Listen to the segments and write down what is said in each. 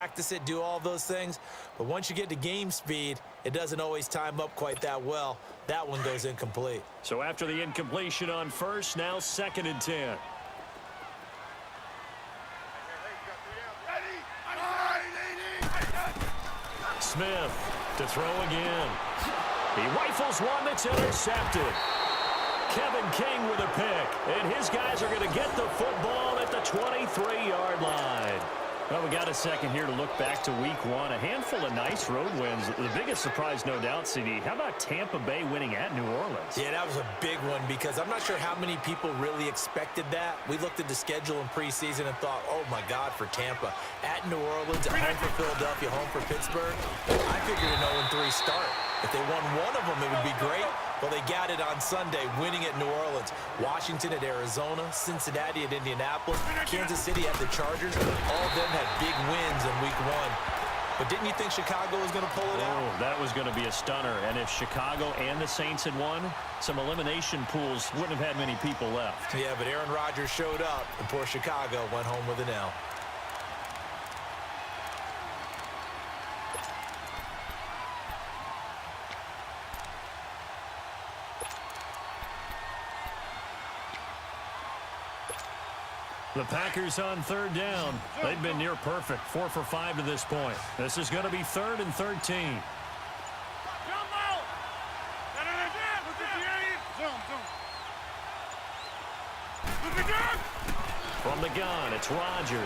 practice it, do all those things, but once you get to game speed, it doesn't always time up quite that well. That one goes incomplete. So after the incompletion on first, now 2nd and 10. Smith to throw again. He rifles one that's intercepted. Kevin King with a pick, and his guys are going to get the football at the 23-yard line. Well, we got a second here to look back to week one. A handful of nice road wins. The biggest surprise, no doubt, CD. How about Tampa Bay winning at New Orleans? Yeah, that was a big one because I'm not sure how many people really expected that. We looked at the schedule in preseason and thought, oh, my God, for Tampa. At New Orleans, at home for Philadelphia, home for Pittsburgh. I figured an 0-3 start. If they won one of them, it would be great. Well, they got it on Sunday, winning at New Orleans. Washington at Arizona, Cincinnati at Indianapolis, Kansas City at the Chargers. All of them had big wins in week one. But didn't you think Chicago was going to pull it out? Oh, that was going to be a stunner. And if Chicago and the Saints had won, some elimination pools wouldn't have had many people left. Yeah, but Aaron Rodgers showed up, and poor Chicago went home with an L. The Packers on 3rd down. They've been near perfect, 4 for 5 to this point. This is going to be 3rd and 13. From the gun, it's Rodgers.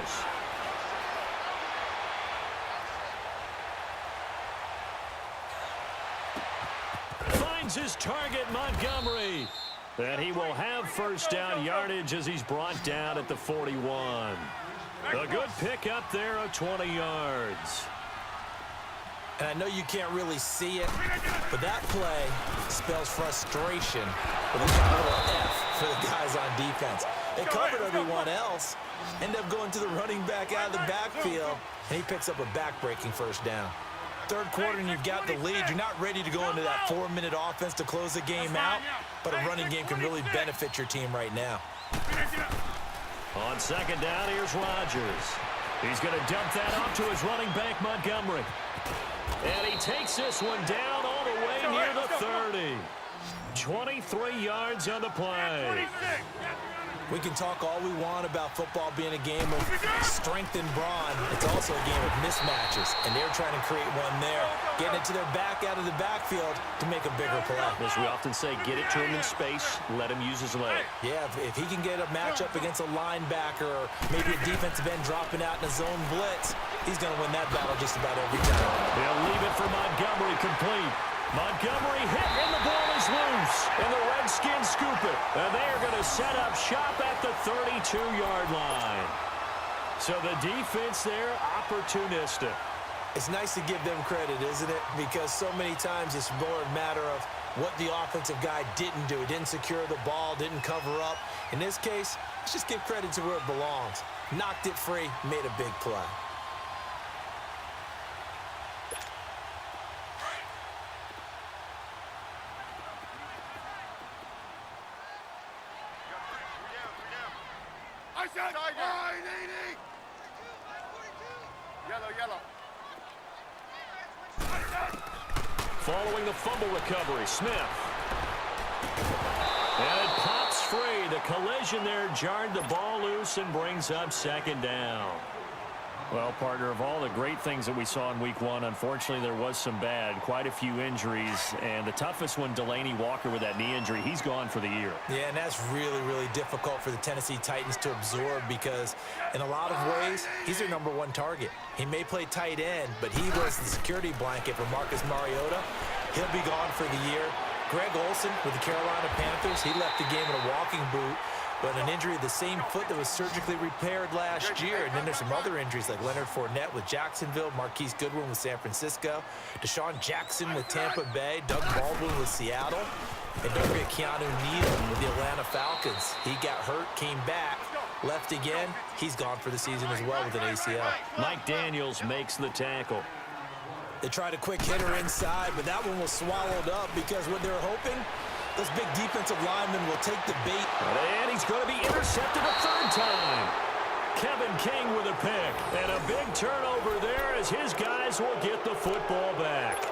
Finds his target, Montgomery. And he will have first down yardage as he's brought down at the 41. A good pickup there of 20 yards. And I know you can't really see it, but that play spells frustration with a capital F for the guys on defense. They covered everyone else, end up going to the running back out of the backfield, and he picks up a back-breaking first down. Third quarter and you've got the lead. You're not ready to go into that 4-minute offense to close the game out, but a running game can really benefit your team right now. On 2nd down, here's Rodgers. He's going to dump that off to his running back, Montgomery. And he takes this one down all the way near the 30. 23 yards on the play. We can talk all we want about football being a game of strength and brawn. It's also a game of mismatches, and they're trying to create one there, getting it to their back out of the backfield to make a bigger play. As we often say, get it to him in space, let him use his leg. Yeah, if he can get a matchup against a linebacker or maybe a defensive end dropping out in a zone blitz, he's going to win that battle just about every time. They'll leave it for Montgomery complete. Montgomery hit, and the ball is loose. And the Redskins scoop it. And they are going to set up shop at the 32-yard line. So the defense there, opportunistic. It's nice to give them credit, isn't it? Because so many times it's more a matter of what the offensive guy didn't do. He didn't secure the ball, didn't cover up. In this case, let's just give credit to where it belongs. Knocked it free, made a big play. Following the fumble recovery, Smith. And it pops free. The collision there jarred the ball loose and brings up 2nd down. Well, partner, of all the great things that we saw in week one, unfortunately there was some bad, quite a few injuries, and the toughest one, Delaney Walker with that knee injury, he's gone for the year. Yeah, and that's really, really difficult for the Tennessee Titans to absorb because in a lot of ways, he's their #1 target. He may play tight end, but he was the security blanket for Marcus Mariota. He'll be gone for the year. Greg Olsen with the Carolina Panthers, he left the game in a walking boot. But an injury of the same foot that was surgically repaired last year. And then there's some other injuries like Leonard Fournette with Jacksonville, Marquise Goodwin with San Francisco, Deshaun Jackson with Tampa Bay, Doug Baldwin with Seattle, and don't forget Keanu Neal with the Atlanta Falcons. He got hurt, came back, left again. He's gone for the season as well with an ACL. Mike Daniels makes the tackle. They tried a quick hitter inside, but that one was swallowed up because what they're hoping, those big defensive linemen will take the bait. And he's going to be intercepted a 3rd time. Kevin King with a pick. And a big turnover over there as his guys will get the football back.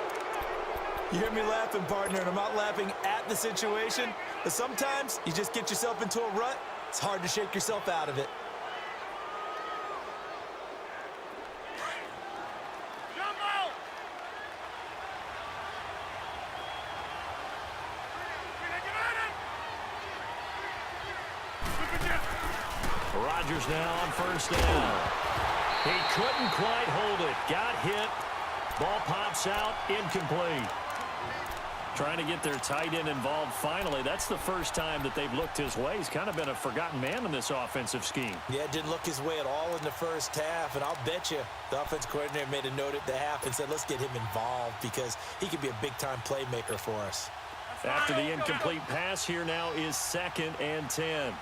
You hear me laughing, partner, and I'm not laughing at the situation, but sometimes you just get yourself into a rut. It's hard to shake yourself out of it. Rodgers now on first down. He couldn't quite hold it. Got hit. Ball pops out. Incomplete. Trying to get their tight end involved finally. That's the first time that they've looked his way. He's kind of been a forgotten man in this offensive scheme. Yeah, it didn't look his way at all in the first half, and I'll bet you the offense coordinator made a note at the half and said, let's get him involved because he could be a big-time playmaker for us. After the incomplete pass, here now is 2nd and 10.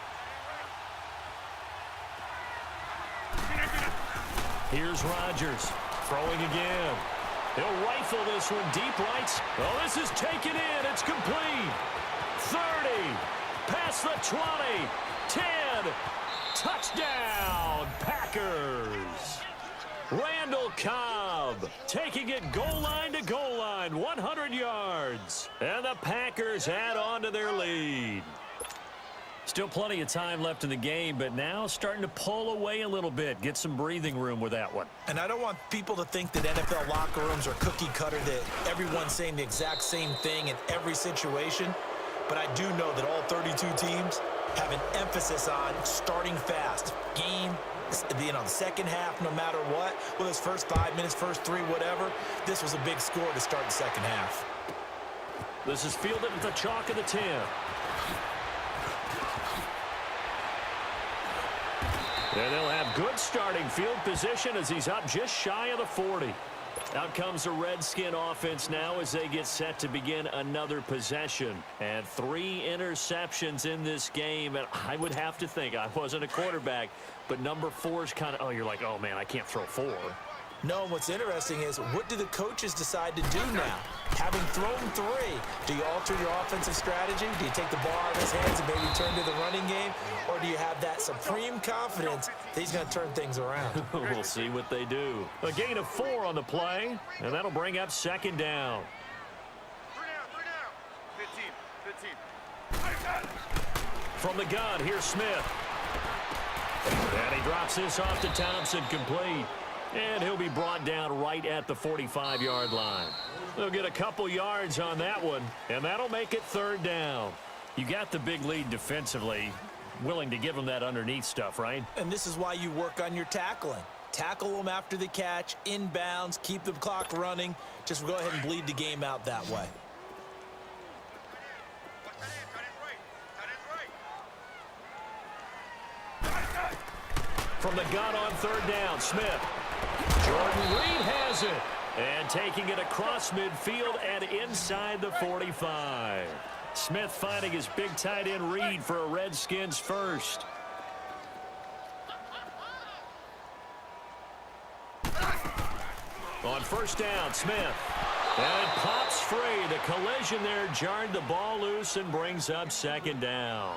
Here's Rodgers throwing again. He'll rifle this one deep right. Oh, this is taken in. It's complete. 30. Past the 20. 10. Touchdown, Packers. Randall Cobb taking it goal line to goal line. 100 yards. And the Packers add on to their lead. Still plenty of time left in the game, but now starting to pull away a little bit. Get some breathing room with that one. And I don't want people to think that NFL locker rooms are cookie cutter, that everyone's saying the exact same thing in every situation. But I do know that all 32 teams have an emphasis on starting fast. Game, the second half, no matter what. Well, it's first 5 minutes, first 3, whatever. This was a big score to start the second half. This is fielded at the chalk of the 10. And they'll have good starting field position as he's up just shy of the 40. Out comes the Redskin offense now as they get set to begin another possession. And 3 interceptions in this game. And I would have to think, I wasn't a quarterback, but number 4 is kind of, oh, you're like, oh, man, I can't throw 4. No, what's interesting is what do the coaches decide to do now? Having thrown 3, do you alter your offensive strategy? Do you take the ball out of his hands and maybe turn to the running game? Or do you have that supreme confidence that he's going to turn things around? We'll see what they do. A gain of 4 on the play, and that'll bring up 2nd down. 15. From the gun, here's Smith. And he drops this off to Thompson, complete. And he'll be brought down right at the 45-yard line. They'll get a couple yards on that one, and that'll make it 3rd down. You got the big lead defensively, willing to give them that underneath stuff, right? And this is why you work on your tackling. Tackle them after the catch, inbounds, keep the clock running. Just go ahead and bleed the game out that way. From the gun on 3rd down, Smith. Jordan Reed has it. And taking it across midfield and inside the 45. Smith finding his big tight end Reed for a Redskins first. On 1st down, Smith. And it pops free. The collision there jarred the ball loose and brings up 2nd down.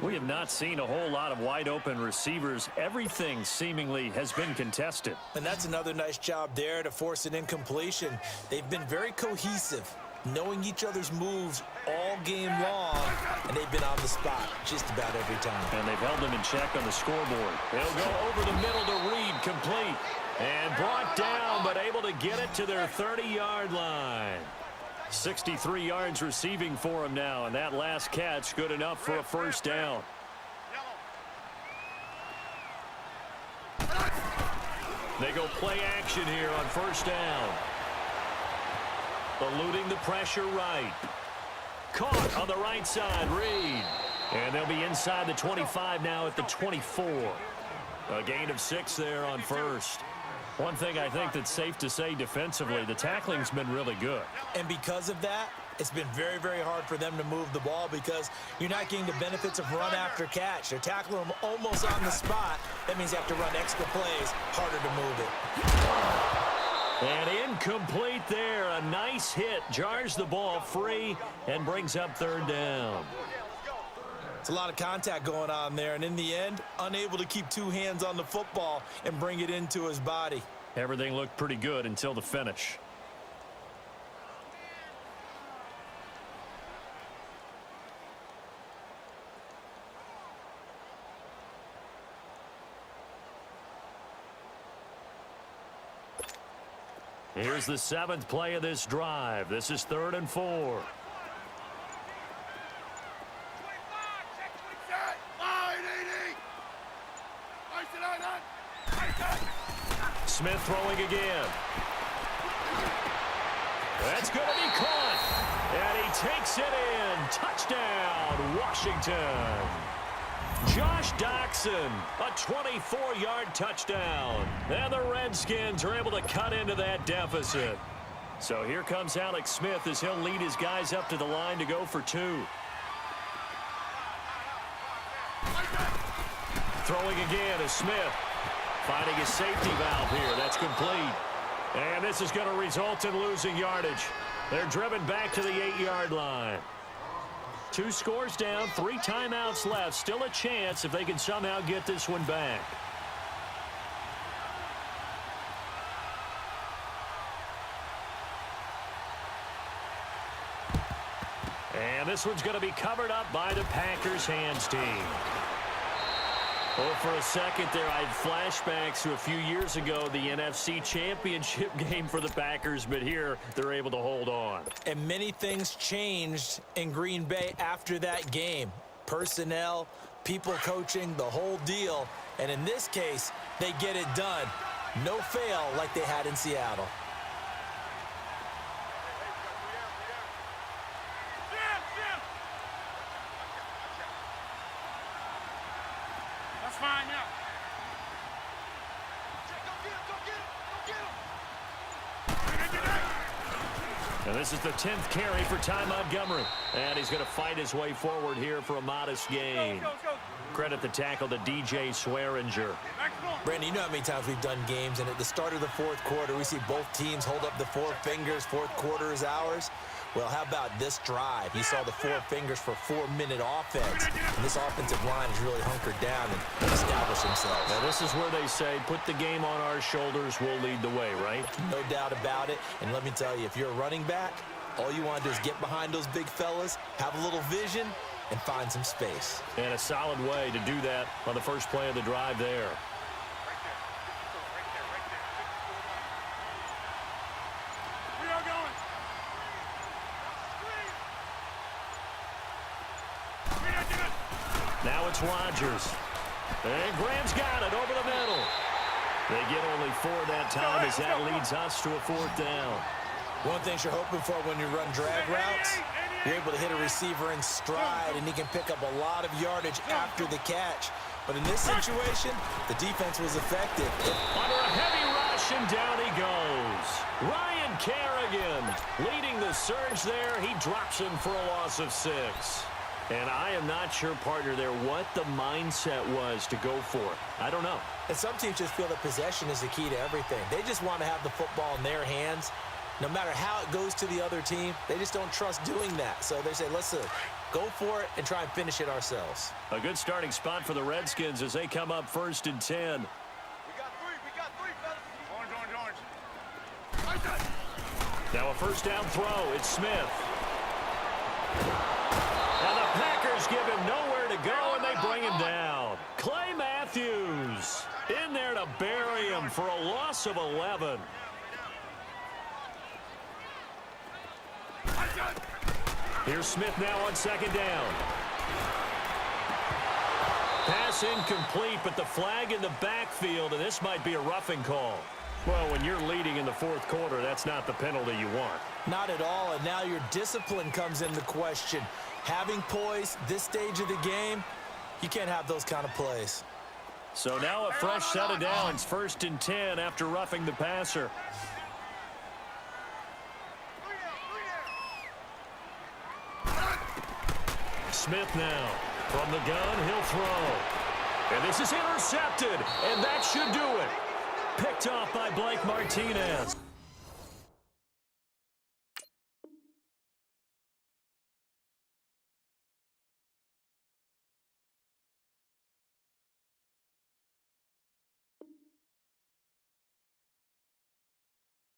We have not seen a whole lot of wide-open receivers. Everything seemingly has been contested. And that's another nice job there to force an incompletion. They've been very cohesive, knowing each other's moves all game long, and they've been on the spot just about every time. And they've held them in check on the scoreboard. They'll go over the middle to Reed, complete. And brought down, but able to get it to their 30-yard line. 63 yards receiving for him now, and that last catch good enough for a 1st down. They go play action here on 1st down. Eluding the pressure right. Caught on the right side, Reed. And they'll be inside the 25 now at the 24. A gain of 6 there on 1st. One thing I think that's safe to say defensively, the tackling's been really good. And because of that, it's been very, very hard for them to move the ball because you're not getting the benefits of run after catch. They're tackling them almost on the spot. That means you have to run extra plays, harder to move it. And incomplete there. A nice hit. Jars the ball free and brings up 3rd down. It's a lot of contact going on there, and in the end, unable to keep two hands on the football and bring it into his body. Everything looked pretty good until the finish. Here's the 7th play of this drive. This is 3rd and 4. Smith throwing again. That's going to be caught. And he takes it in. Touchdown, Washington. Josh Doxson, a 24-yard touchdown. And the Redskins are able to cut into that deficit. So here comes Alex Smith as he'll lead his guys up to the line to go for 2. Throwing again is Smith. Finding his safety valve here. That's complete. And this is going to result in losing yardage. They're driven back to the 8-yard line. 2 scores down, 3 timeouts left. Still a chance if they can somehow get this one back. And this one's going to be covered up by the Packers hands team. Well, for a second there, I had flashbacks to a few years ago, the NFC Championship game for the Packers, but here they're able to hold on. And many things changed in Green Bay after that game. Personnel, people coaching, the whole deal. And in this case, they get it done. No fail like they had in Seattle. And this is the 10th carry for Ty Montgomery. And he's going to fight his way forward here for a modest gain. Credit the tackle to DJ Swearinger. Brandon, you know how many times we've done games, and at the start of the 4th quarter, we see both teams hold up the 4 fingers. 4th quarter is ours. Well, how about this drive? You saw the 4 fingers for 4-minute offense. And this offensive line has really hunkered down and established themselves. Now, this is where they say, put the game on our shoulders, we'll lead the way, right? No doubt about it. And let me tell you, if you're a running back, all you want to do is get behind those big fellas, have a little vision, and find some space. And a solid way to do that on the first play of the drive there. Now it's Rodgers. And Graham's got it over the middle. They get only 4 that time as that leads us to a 4th down. One thing you're hoping for when you run drag routes, you're able to hit a receiver in stride, and he can pick up a lot of yardage after the catch. But in this situation, the defense was effective. Under a heavy rush, and down he goes. Ryan Kerrigan leading the surge there. He drops him for a loss of 6. And I am not sure, partner, there what the mindset was to go for it. I don't know. And some teams just feel that possession is the key to everything. They just want to have the football in their hands. No matter how it goes to the other team, they just don't trust doing that. So they say, let's go for it and try and finish it ourselves. A good starting spot for the Redskins as they come up 1st and 10. We got 3, fellas. Orange. Now a 1st down throw. It's Smith. Now the Packers give him nowhere to go, and they bring him down. Clay Matthews in there to bury him for a loss of 11. Here's Smith now on 2nd down. Pass incomplete, but the flag in the backfield, and this might be a roughing call. Well, when you're leading in the 4th quarter, that's not the penalty you want. Not at all, and now your discipline comes into question. Having poise this stage of the game, you can't have those kind of plays. So now a fresh set of downs, 1st and 10 after roughing the passer. Smith now from the gun, he'll throw. And this is intercepted, and that should do it. Picked off by Blake Martinez.